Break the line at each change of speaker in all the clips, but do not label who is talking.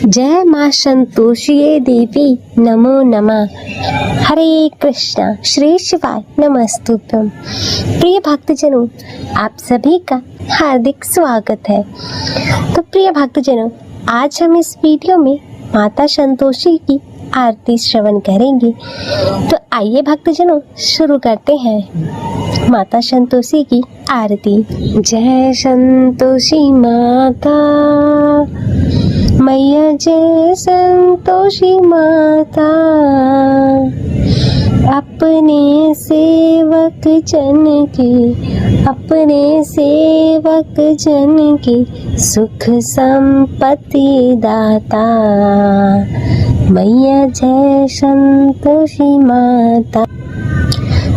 जय माँ संतोषिये देवी नमो नमः। हरे कृष्णा श्री शिवाय नमस्तुभ्यं। प्रिय भक्तजनों, आप सभी का हार्दिक स्वागत है। तो प्रिय भक्तजनों, आज हम इस वीडियो में माता संतोषी की आरती श्रवण करेंगे। तो आइए भक्तजनों शुरू करते हैं माता संतोषी की आरती। जय संतोषी माता मैया, जय संतोषी माता, अपने सेवक जन की सुख संपत्ति दाता। मैया जय संतोषी माता,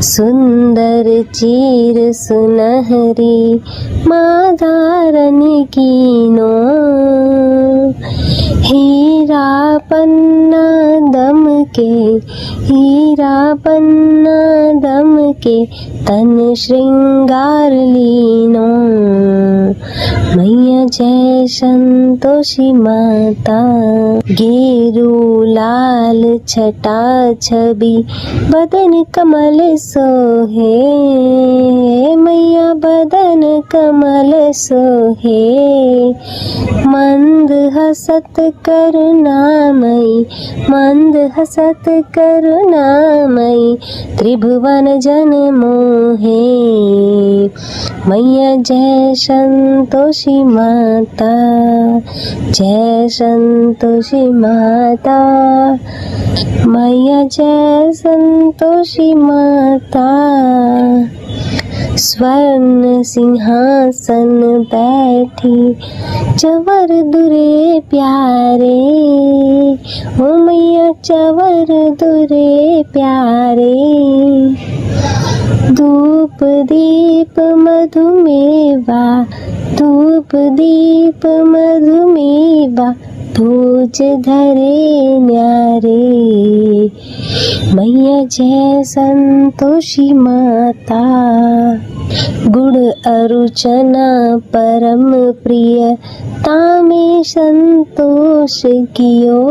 सुंदर चीर सुनहरी माँ धारण कीनो, हीरा पन्ना दम के तन श्रृंगार लीनो। मैया जय संतोषी माता, गेरू लाल छटा छवि बदन कमल सोहे। मैया बदन कमल सोहे, मंद हसत करुणामयी त्रिभुवन जन मोहे। मैया जय संतोषी माता, जय संतोषी माता, मैया जय संतोषी माता। स्वर्ण सिंहासन बैठी चवर दुरे प्यारे, ओ मैया चवर दुरे प्यारे। धूप दीप मधुमेवा भोज धरे न्यारे। मैया जय संतोषी माता, गुड़ अरुचना परम प्रिय तामे संतोष कियो।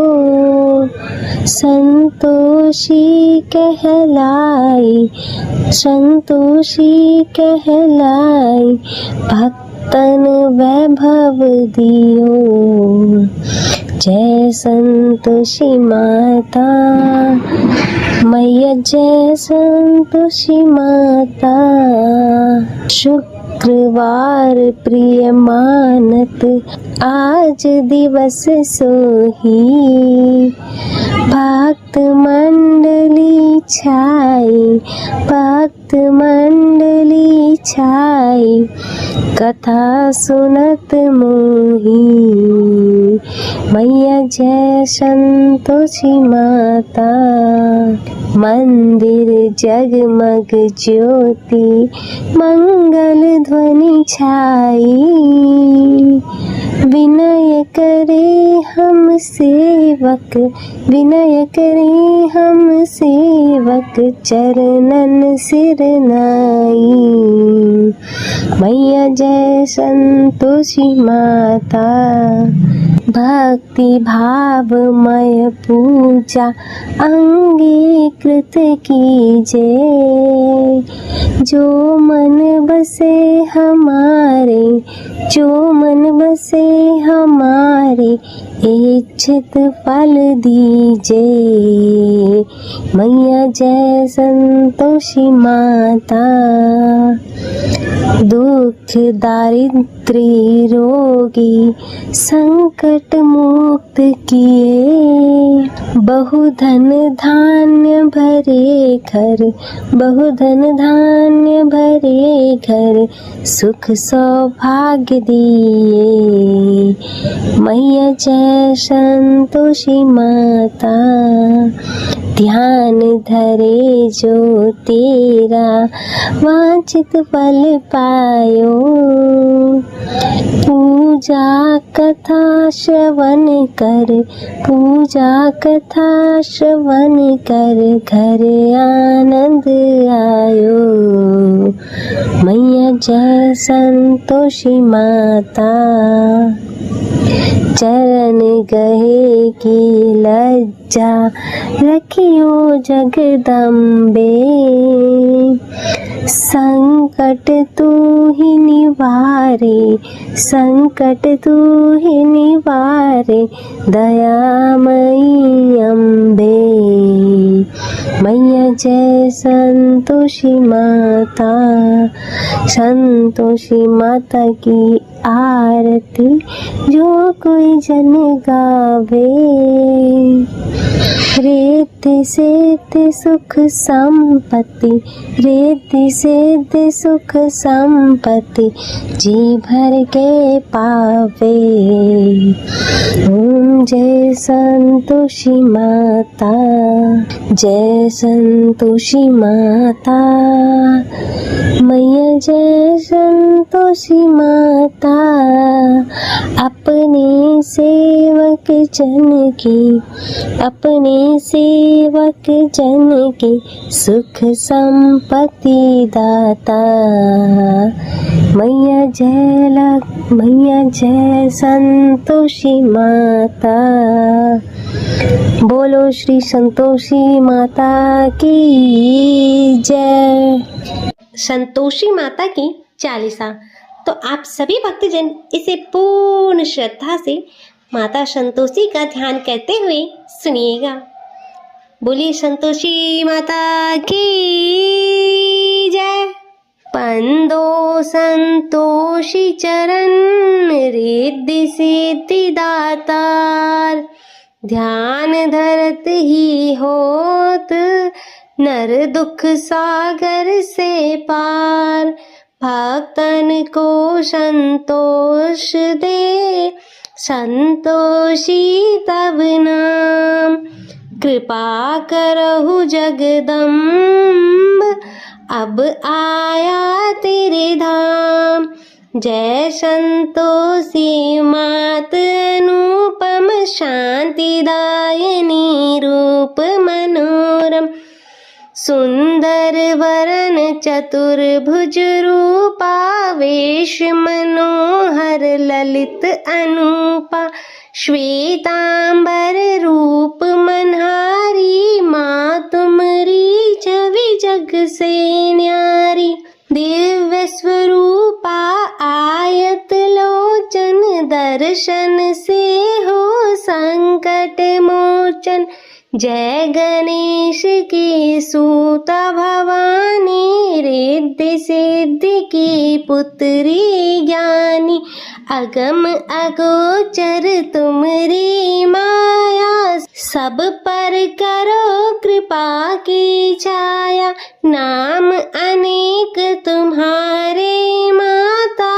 संतोषी कहलाई भक्तन वैभव दियो। जय संतोषी माता, मैया जय संतोषी माता। शुक्रवार प्रिय मानत आज दिवस सोही, भक्त मंडली छाई कथा सुनत मोही। मैया जय संतोषी माता, मंदिर जगमग ज्योति मंगल ध्वनि छाई। विनय करे हम सेवक चरणन सिर नाई। मैया जय संतोषी माता, भक्ति भावमय पूजा अंगीकृत कीजे। जो मन बसे हमारे इच्छित फल दीजे। मैया जय संतोषी माता, दुख दारिद्र्य रोगी संकट मुक्त किए। बहुधन धान्य भरे घर सुख सौभाग्य दिए। मैया जय संतोषी माता, ध्यान धरे जो तेरा वांछित फल पायो। पूजा कथा श्रवण कर घर आनंद आयो। मैया जय संतोषी माता, चरण गहे की लज्जा रखियो जगदम्बे। संकट तू ही निवारे, संकट तू ही निवारे, दयामयी अम्बे। मैया जय संतोषी माता, संतोषी माता की आरती जो कोई जन गावे। रिद्धि सिद्धि सुख संपत्ति, रिद्धि सिद्धि सुख संपत्ति, जी भर के पावे। ओम जय संतोषी माता, जय संतोषी माता, मैया जय संतोषी माता। अपने सेवक जन की, अपने सेवक जन की सुख संपत्ति दाता। मैया जय संतोषी माता। बोलो श्री संतोषी माता की जय। संतोषी माता की चालीसा तो आप सभी भक्तजन इसे पूर्ण श्रद्धा से माता संतोषी का ध्यान करते हुए सुनिएगा। बोलिए संतोषी माता की जय। पंदो संतोषी चरण रिद्धि सिद्धि दातार, ध्यान धरत ही होत नर दुख सागर से पार। भक्तन को संतोष दे संतोषी तब नाम। कृपा करहु जगदम्ब अब आया तेरे धाम। जय संतोषी मात अनुपम शांतिदायिनी रूप मनोरम। सुंदर वरन चतुर्भुज रूपा वेश मनोहर ललित अनूपा। श्वेतांबर रूप मनहारी माँ तुमरी छवि जग से न्यारी। दिव्य स्वरूपा आयत लोचन दर्शन से हो संकट मोचन। जय गणेश की सूता भवानी रिद्धि सिद्धि की पुत्री ज्ञानी। अगम अगोचर तुमरी माया सब पर करो कृपा की छाया। नाम अनेक तुम्हारे माता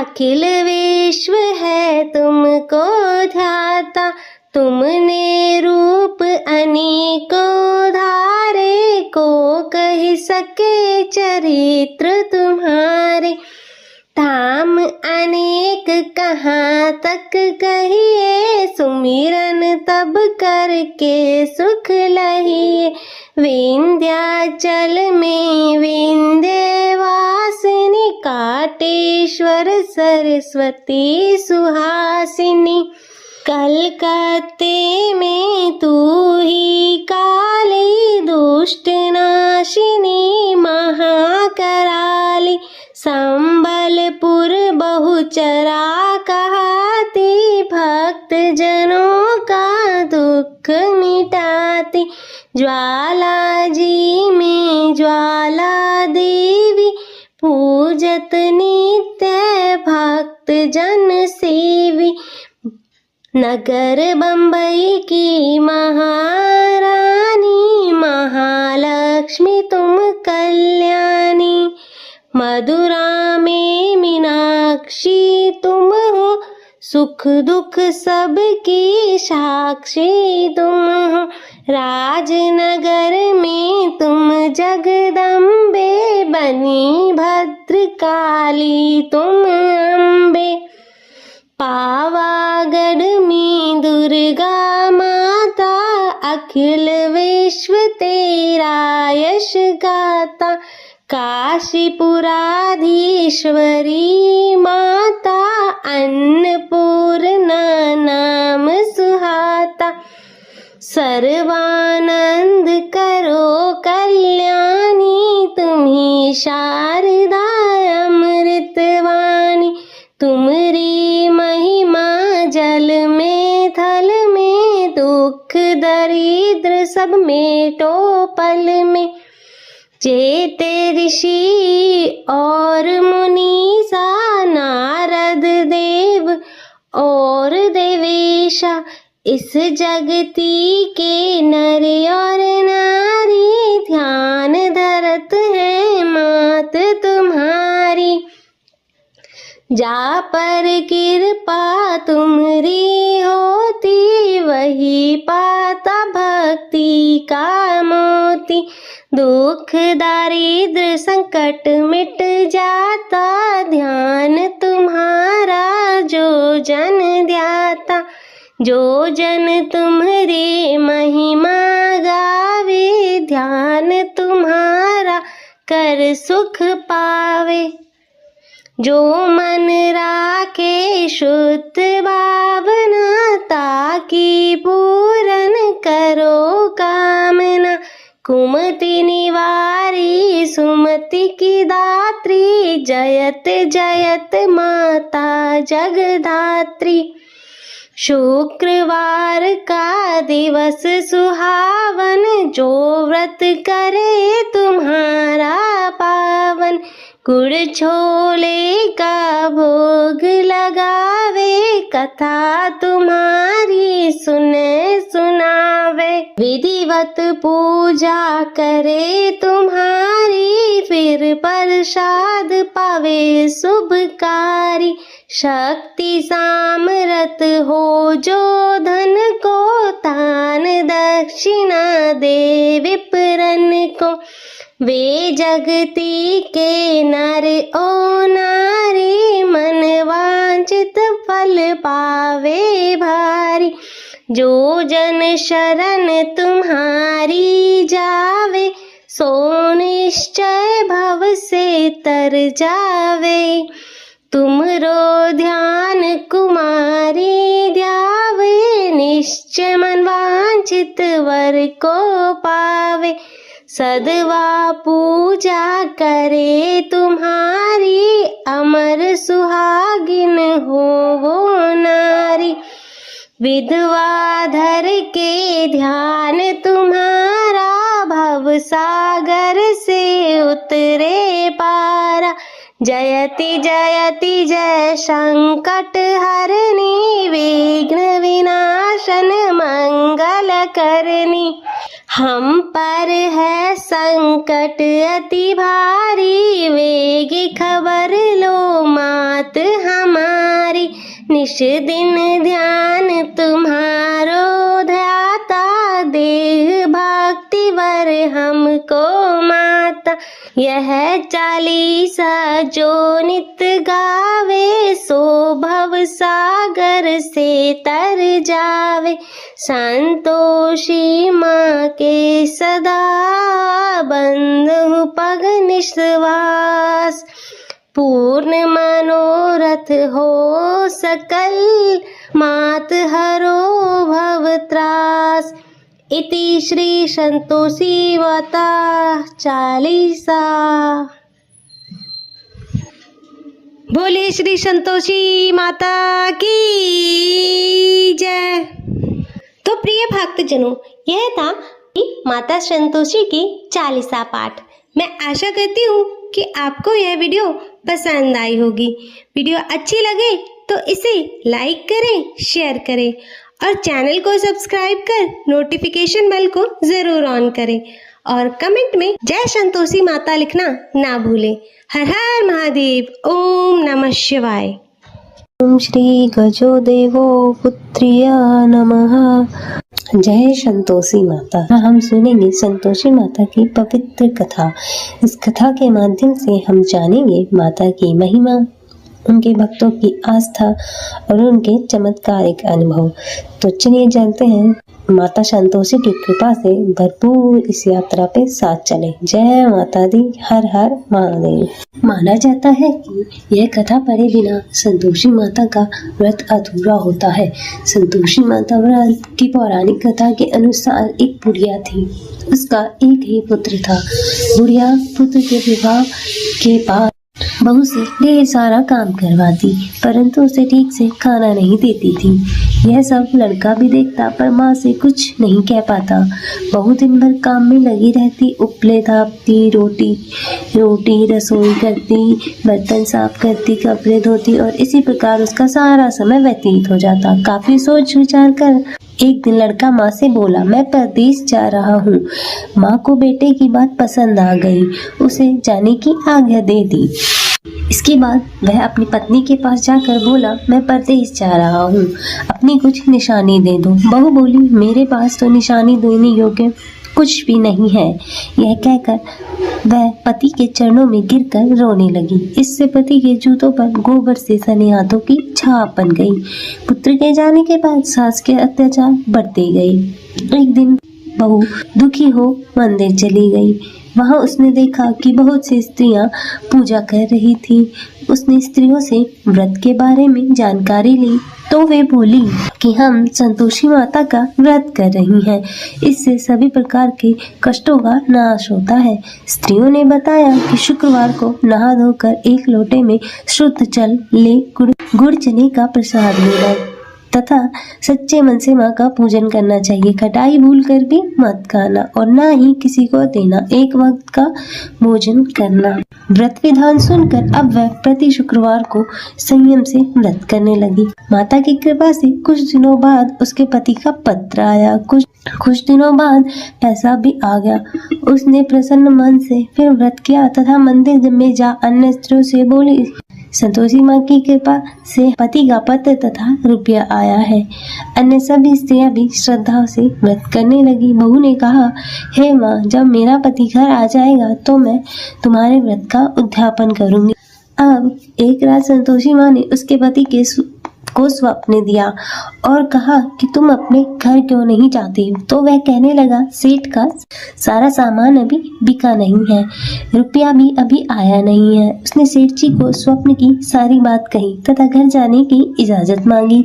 अखिल विश्व है तुमको ध्याता। तुमने रूप अनेकों धारे को कह सके चरित्र तुम्हारे। धाम अनेक कहाँ तक कहिए सुमिरन तब करके सुख लहिए। विंध्याचल में विंध्यवासिनी काटेश्वर सरस्वती सुहासिनी। कलकत्ते में तू ही काली दुष्ट नाशिनी महाकराली। संबलपुर बहुचरा कहाती भक्त जनों का दुख मिटाती। ज्वाला जी में ज्वाला देवी पूजत नित्य भक्त जन सेवी। नगर बम्बई की महारानी महालक्ष्मी तुम कल्याणी। मधुरा में मीनाक्षी तुम हो सुख दुख सबकी साक्षी तुम हो। राजनगर में तुम जगदम्बे बनी भद्रकाली तुम अम्बे। पावागढ़ में दुर्गा माता अखिल विश्व तेरा यश गाता। काशीपुराधीश्वरी माता अन्नपूर्णा सर्वानंद करो कल्याणी, तुम्ही शारदा अमृतवाणी। तुमरी महिमा जल में थल में, दुख दरिद्र सब मेटो पल में। चेते ऋषि और मुनीसा, नारद देव और देवेशा, इस जगती के नर और नारी, ध्यान धरत है मात तुम्हारी। जा पर कृपा तुम्हारी होती, वही पाता भक्ति का मोती। दुख दारिद्र संकट मिट जाता, ध्यान तुम्हारा जो जन ध्याता। जो जन तुम्हारी महिमा गावे, ध्यान तुम्हारा कर सुख पावे। जो मन राखे शुद्ध भावना, ताकि पूरन करो कामना। कुमति निवारी सुमति की दात्री, जयत जयत माता जगधात्री। शुक्रवार का दिवस सुहावन, जो व्रत करे तुम्हारा पावन। गुड़ छोले का भोग लगावे, कथा तुम्हारी सुने सुनावे। विधिवत पूजा करे तुम्हारी, फिर प्रसाद पावे शुभकारी। शक्ति सामर्थ हो जो धन को, दान दक्षिणा दे विप्रन को। वे जगती के नर ओ नारी, मन वांछित फल पावे भारी। जो जन शरण तुम्हारी जावे, सो निश्चय भव से तर जावे। तुमरो ध्यान कुमारी ध्यावे, निश्चय मन वांछित वर को पावे। सदवा पूजा करे तुम्हारी, अमर सुहागिन हो वो नारी। विधवा धर के ध्यान तुम्हारा, भव सागर से उतरे पारा। जयति जयति जय संकट हरणी, विघ्न विनाशन मंगल करनी। हम पर है संकट अति भारी, वेगी खबर लो मात हमारी। निश दिन ध्यान तुम्हारो ध्याता, देह भक्ति वर हमको माता। यह चालीसा जो नित गावे, सो भव सागर से तर जावे। संतोषी माँ के सदा बंधु पग निश्वास, पूर्ण मनोरथ हो सकल, मात हरो भव त्रास। इति श्री संतोषी माता चालीसा। बोले श्री संतोषी माता की जय। तो प्रिय भक्तजनों, यह था माता संतोषी की चालीसा पाठ। मैं आशा करती हूँ कि आपको यह वीडियो पसंद आई होगी। वीडियो अच्छी लगे तो इसे लाइक करें, शेयर करें और चैनल को सब्सक्राइब कर नोटिफिकेशन बेल को जरूर ऑन करें और कमेंट में जय संतोषी माता लिखना ना भूलें। हर हर महादेव। ओम नमः शिवाय। ओम श्री गजो देवो पुत्र्या नमः। जय संतोषी माता। हम सुनेंगे संतोषी माता की पवित्र कथा। इस कथा के माध्यम से हम जानेंगे माता की महिमा, उनके भक्तों की आस्था और उनके चमत्कारिक अनुभव। तो चलिए जानते हैं माता संतोषी की कृपा से भरपूर इस यात्रा पे साथ चले। जय माता दी, हर हर महादेव। माना जाता है कि यह कथा पढ़े बिना संतोषी माता का व्रत अधूरा होता है। संतोषी माता व्रत की पौराणिक कथा के अनुसार एक बुढ़िया थी। उसका एक ही पुत्र था। बुढ़िया पुत्र के विवाह के बाद बहू से ढेर सारा काम करवाती, परंतु उसे ठीक से खाना नहीं देती थी। यह सब लड़का भी देखता, पर माँ से कुछ नहीं कह पाता। बहू दिन भर काम में लगी रहती, उपले थापती, रोटी रसोई करती, बर्तन साफ करती, कपड़े धोती और इसी प्रकार उसका सारा समय व्यतीत हो जाता। काफी सोच विचार कर एक दिन लड़का माँ से बोला, मैं परदेश जा रहा हूँ। माँ को बेटे की बात पसंद आ गई, उसे जाने की आज्ञा दे दी। इसके बाद वह अपनी पत्नी के पास जाकर बोला, मैं परदेश जा रहा हूँ, अपनी कुछ निशानी दे दो। बहू बोली, मेरे पास तो निशानी देने योग्य कुछ भी नहीं है। यह कहकर वह पति के चरणों में गिरकर रोने लगी। इससे पति के जूतों पर गोबर से सने हाथों की छाप बन गई। पुत्र के जाने के बाद सास के अत्याचार बढ़ते गए। एक दिन बहू दुखी हो मंदिर चली गई। वहां उसने देखा कि बहुत सी स्त्रियां पूजा कर रही थी। उसने स्त्रियों से व्रत के बारे में जानकारी ली तो वे बोली कि हम संतोषी माता का व्रत कर रही हैं। इससे सभी प्रकार के कष्टों का नाश होता है। स्त्रियों ने बताया कि शुक्रवार को नहा धोकर एक लोटे में शुद्ध जल ले गुड़ चने का प्रसाद लेना तथा सच्चे मन से माँ का पूजन करना चाहिए। खटाई भूल कर भी मत खाना और ना ही किसी को देना। एक वक्त का भोजन करना। व्रत विधान सुनकर अब वह प्रति शुक्रवार को संयम से व्रत करने लगी। माता की कृपा से कुछ दिनों बाद उसके पति का पत्र आया। कुछ दिनों बाद पैसा भी आ गया। उसने प्रसन्न मन से फिर व्रत किया तथा मंदिर में जा अन्य स्त्रियों से बोली, संतोषी माँ की कृपा से पति का पत्र तथा रुपया आया है। अन्य सभी स्त्रियां भी श्रद्धा से व्रत करने लगी। बहू ने कहा, हे माँ, जब मेरा पति घर आ जाएगा तो मैं तुम्हारे व्रत का उद्यापन करूंगी। अब एक रात संतोषी माँ ने उसके पति को स्वप्न दिया और कहा कि तुम अपने घर क्यों नहीं जाती। तो वह कहने लगा, सेठ का सारा सामान अभी बिका नहीं है, रुपया भी अभी आया नहीं है। उसने सेठ जी को स्वप्न की सारी बात कही तथा घर जाने की इजाजत मांगी,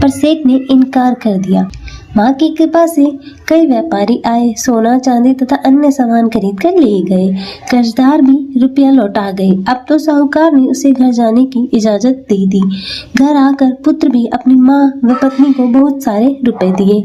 पर सेठ ने इनकार कर दिया। माँ की कृपा से कई व्यापारी आए, सोना चांदी तथा अन्य सामान खरीद कर ले गए। कर्जदार भी रुपया लौटा गए। अब तो साहूकार ने उसे घर जाने की इजाजत दे दी। घर आकर पुत्र भी अपनी माँ व पत्नी को बहुत सारे रुपए दिए।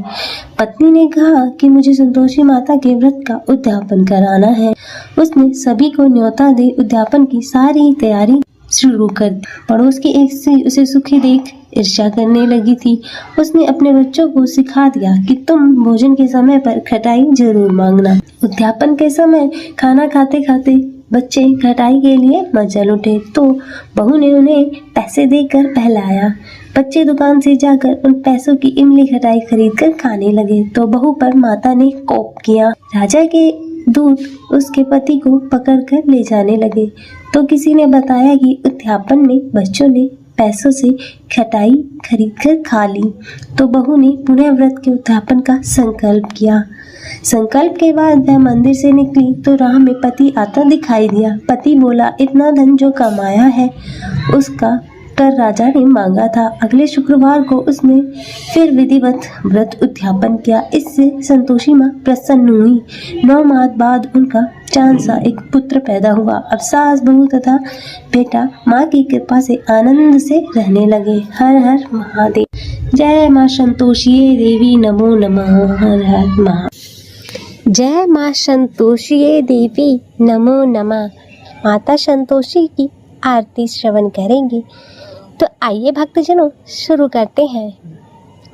पत्नी ने कहा कि मुझे संतोषी माता के व्रत का उद्यापन कराना है। उसने सभी को न्योता दे उद्यापन की सारी तैयारी शुरू कर दी। पड़ोस की एक स्त्री उसे सुखी देख ईर्ष्या करने लगी थी। उसने अपने बच्चों को सिखा दिया कि तुम भोजन के समय पर खटाई जरूर मांगना। उद्यापन के समय खाना खाते खाते बच्चे खटाई के लिए मचल उठे तो बहू ने उन्हें पैसे देकर बहलाया। बच्चे दुकान से जाकर उन पैसों की इमली खटाई खरीद कर खाने लगे तो बहू पर माता ने कोप किया। राजा के दूत उसके पति को पकड़कर ले जाने लगे तो किसी ने बताया कि उद्यापन में बच्चों ने पैसों से खटाई खरीद कर खा ली। तो बहू ने पुनः व्रत के उद्यापन का संकल्प किया। संकल्प के बाद वह मंदिर से निकली तो राह में पति आता दिखाई दिया। पति बोला, इतना धन जो कमाया है उसका कर राजा ने मांगा था। अगले शुक्रवार को उसने फिर विधिवत व्रत उद्यापन किया। इससे संतोषी माँ प्रसन्न हुई। 9 माह बाद उनका चांद सा एक पुत्र पैदा हुआ। अब सास बहू तथा बेटा माँ की कृपा से आनंद से रहने लगे। हर हर महादेव। जय माँ संतोषी देवी, नमो नमः। हर हर महादेव। जय माँ संतोषी देवी, नमो नमः। माता संतोषी की आरती श्रवण करेंगे। तो आइए भक्तजनों शुरू करते हैं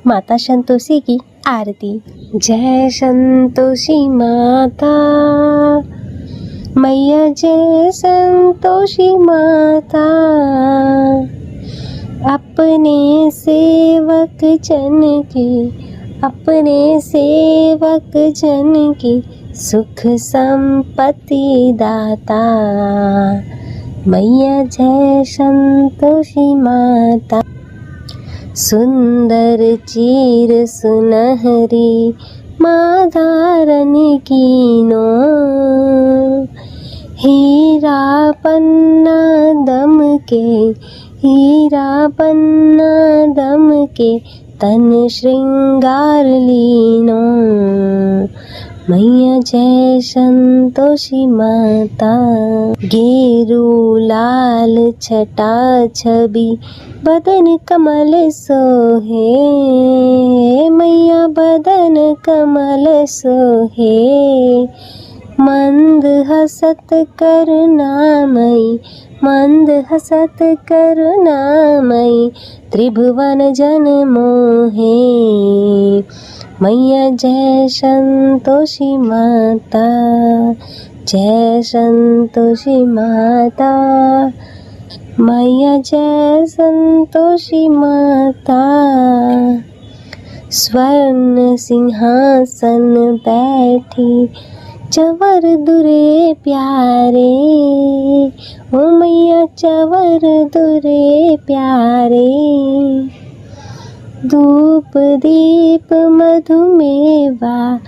माता संतोषी की आरती। जय संतोषी माता मैया, जय संतोषी माता, अपने सेवक जन की सुख संपत्ति दाता। मैया जय संतोषी माता। सुंदर चीर सुनहरी माँ धारण कीनो, हीरा पन्ना दम के, हीरा पन्ना दम के तन श्रृंगार लीनो। मैया जय संतोषी माता। गेरू लाल छटा छवि बदन कमल सोहे, मैया बदन कमल सोहे। मंद हसत करुणामयी, मंद हसत करुणामयी त्रिभुवन जन मोहे। मैया जय संतोषी माता, जय संतोषी माता। मैया जय संतोषी माता। स्वर्ण सिंहासन बैठी चवर दुरे प्यारे, ओ मैया चवर दुरे प्यारे। धूप दीप मधुमेवा,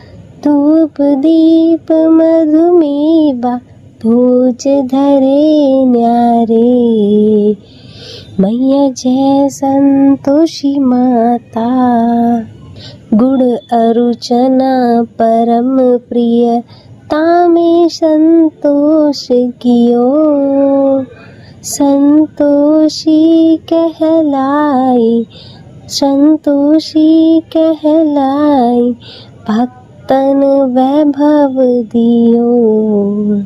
धूप दीप मधुमेवा भोज धरे न्यारे। मैया जय संतोषी माता। गुड़ अरुचना परम प्रिय तामे संतोष कियो, संतोषी कहलाई, संतोषी कहलाई भक्तन वैभव दियो।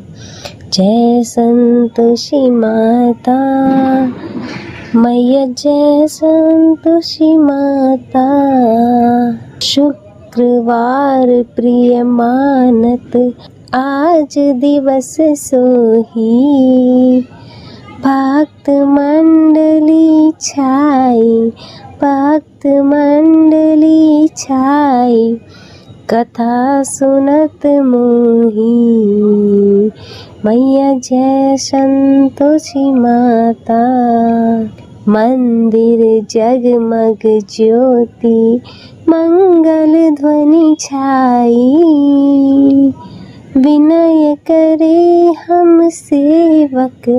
जय संतोषी माता। मैया जय संतोषी माता। शुक्रवार प्रिय मानत आज दिवस सोही, भक्त मंडली छाई, भक्त मंडली छाई कथा सुनत मोही। मैया जय संतोषी माता। मंदिर जगमग ज्योति मंगल ध्वनि छाई, विनय करे हम सेवक,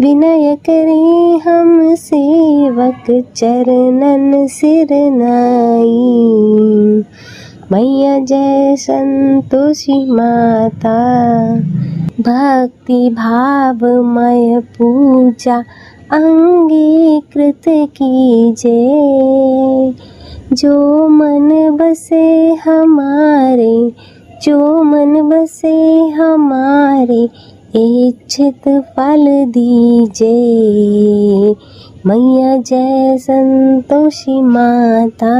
विनय करे हम सेवक चरणन सिर नाई। मैया जय संतोषी माता। भक्ति भावमय पूजा अंगीकृत कीजे, जो मन बसे हमारे, जो मन बसे हमारे इच्छित फल दीजे। मैया जय संतोषी माता।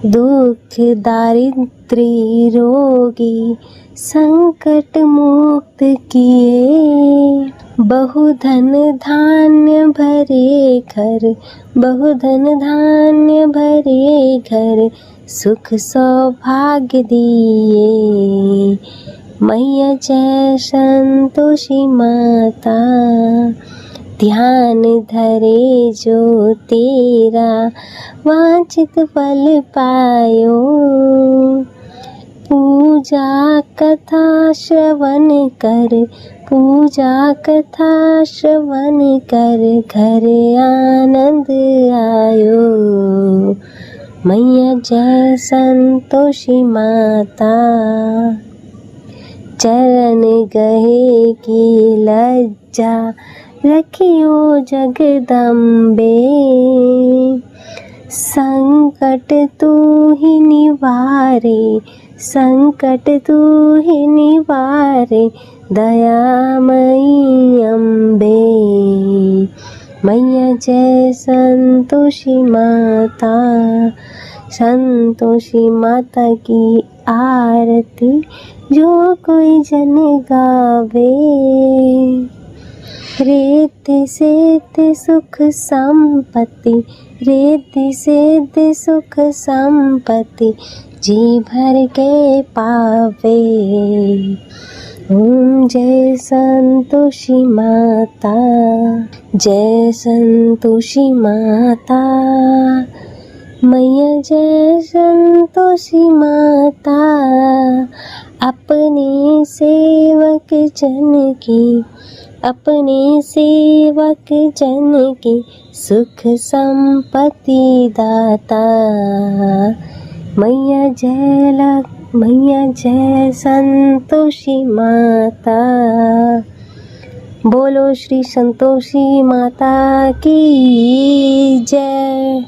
दुख दारिद्र्य रोगी संकट मुक्त किए, बहुधन धान्य भरे घर, बहुधन धान्य भरे घर सुख सौभाग्य दिए। मैया जय संतोषी माता। ध्यान धरे जो तेरा वांछित फल पायो, पूजा कथा श्रवण कर, पूजा कथा श्रवण कर घर आनंद आयो। मैया जय संतोषी माता। चरण गहे की लज्जा रखियो जगदम्बे, संकट तू ही निवारे, संकट तू ही निवारे दयामयी अम्बे। मैया जय संतोषी माता। संतोषी माता की आरती जो कोई जन गावे, रिद्धि सिद्धि सुख संपत्ति, रिद्धि सिद्धि सुख संपत्ति जी भर के पावे। ओम जय संतोषी माता, जय संतोषी माता, मैया जय संतोषी माता। अपने सेवक जन की, अपने सेवक जन की सुख संपत्ति दाता। मैया जय संतोषी माता। बोलो श्री संतोषी माता की जय।